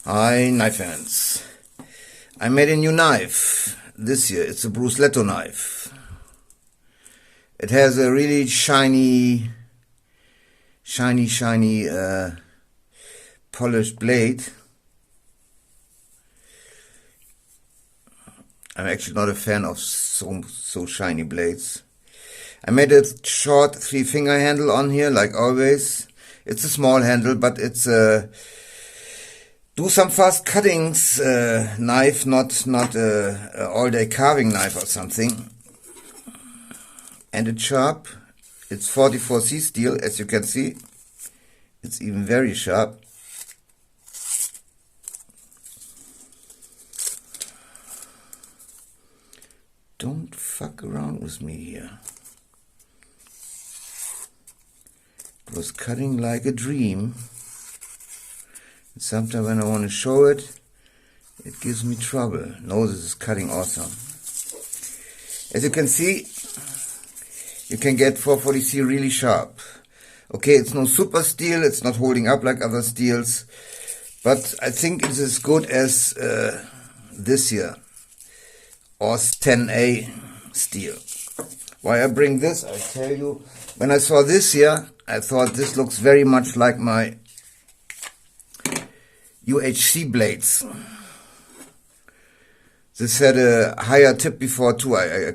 Hi, knife fans. I made a new knife this year. It's a brusletti knife. It has a really shiny, polished blade. I'm actually not a fan of so shiny blades. I made a short 3-finger handle on here, like always. It's a small handle, but it's a do some fast cuttings knife, not a all-day carving knife or something. And it's sharp. It's 44C steel, as you can see. It's even very sharp. Don't fuck around with me here. It was cutting like a dream. And sometimes when I want to show it, it gives me trouble. No, this is cutting awesome. As you can see, you can get 440C really sharp. Okay, it's no super steel, it's not holding up like other steels, but I think it's as good as this here, OS 10A steel. Why I bring this, I tell you, when I saw this here, I thought this looks very much like my UHC blades. This had a higher tip before too. I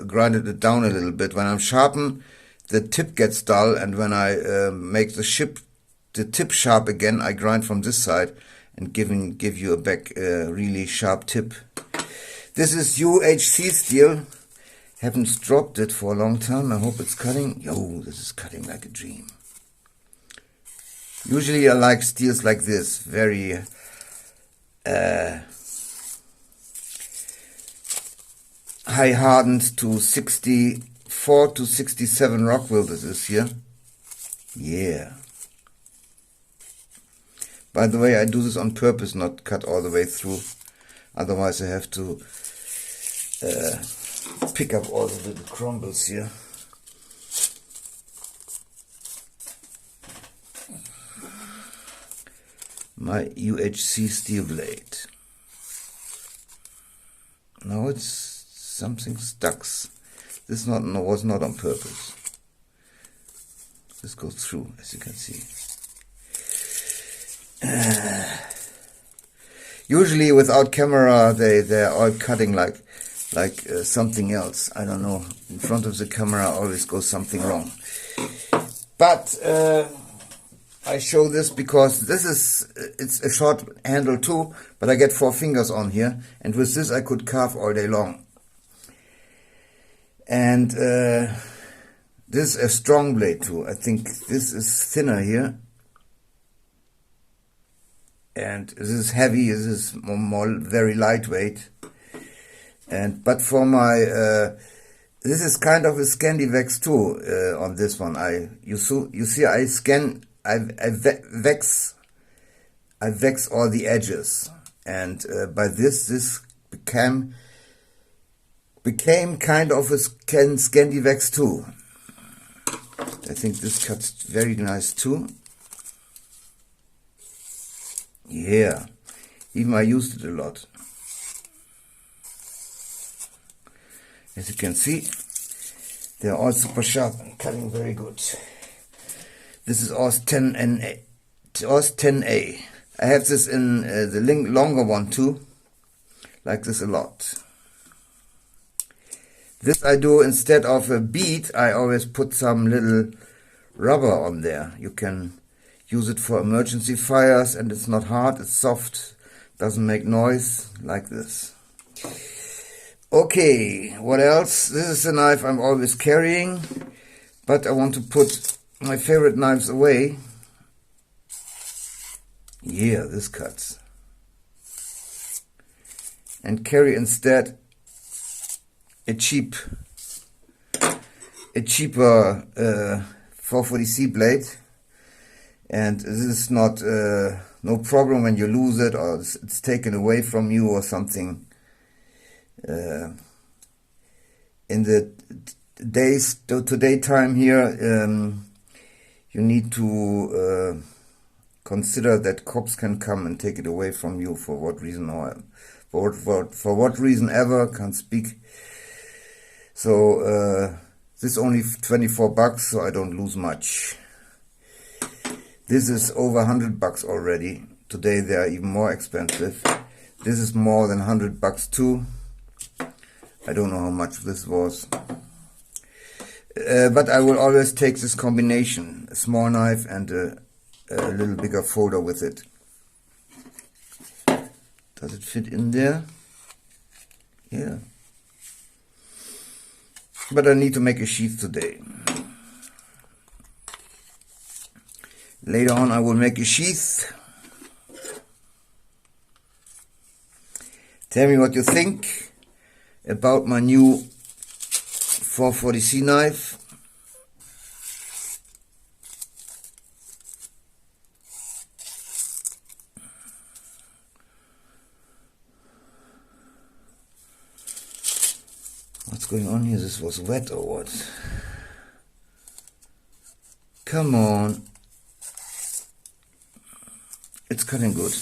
grinded it down a little bit. When I'm sharpen, the tip gets dull, and when I make the tip sharp again, I grind from this side and give you a back really sharp tip. This is UHC steel. Haven't dropped it for a long time. I hope it's cutting. Yo, this is cutting like a dream. Usually I like steels like this, very high hardened to 64 to 67 Rockwell. This is here. Yeah. By the way, I do this on purpose, not cut all the way through. Otherwise I have to pick up all the little crumbles here. My UHC steel blade. Now it's something stuck. This was not on purpose. This goes through, as you can see. Usually without camera they're all cutting like something else. I don't know. In front of the camera always goes something wrong. But I show this because it's a short handle too, but I get 4 fingers on here, and with this I could carve all day long. And this is a strong blade too. I think this is thinner here, and this is heavy. This is more very lightweight. But for my this is kind of a Scandivex too on this one. You see I vex all the edges, and by this became kind of a Scandivex too. I think this cuts very nice too. Yeah, even I used it a lot. As you can see, they're all super sharp and cutting very good. This is OS 10A. OS 10A. I have this in the longer one too. Like this a lot. This I do instead of a bead. I always put some little rubber on there. You can use it for emergency fires, and it's not hard. It's soft. Doesn't make noise like this. Okay, what else? This is a knife I'm always carrying, but I want to put my favorite knives away. Yeah, this cuts. And carry instead a cheaper 440C blade. And this is not no problem when you lose it or it's taken away from you or something. In the today time here, you need to consider that cops can come and take it away from you for what reason or for what reason ever, can't speak. So this is only 24 bucks, so I don't lose much. This is over 100 bucks already. Today they are even more expensive. This is more than 100 bucks too. I don't know how much this was. But I will always take this combination, a small knife and a little bigger folder with it. Does it fit in there? Yeah. But I need to make a sheath today. Later on I will make a sheath. Tell me what you think about my new 440C knife. What's going on here? This was wet or what? Come on. It's cutting good.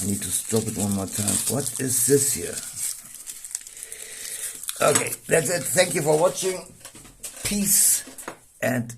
I need to stop it one more time. What is this here? Okay, that's it. Thank you for watching. Peace and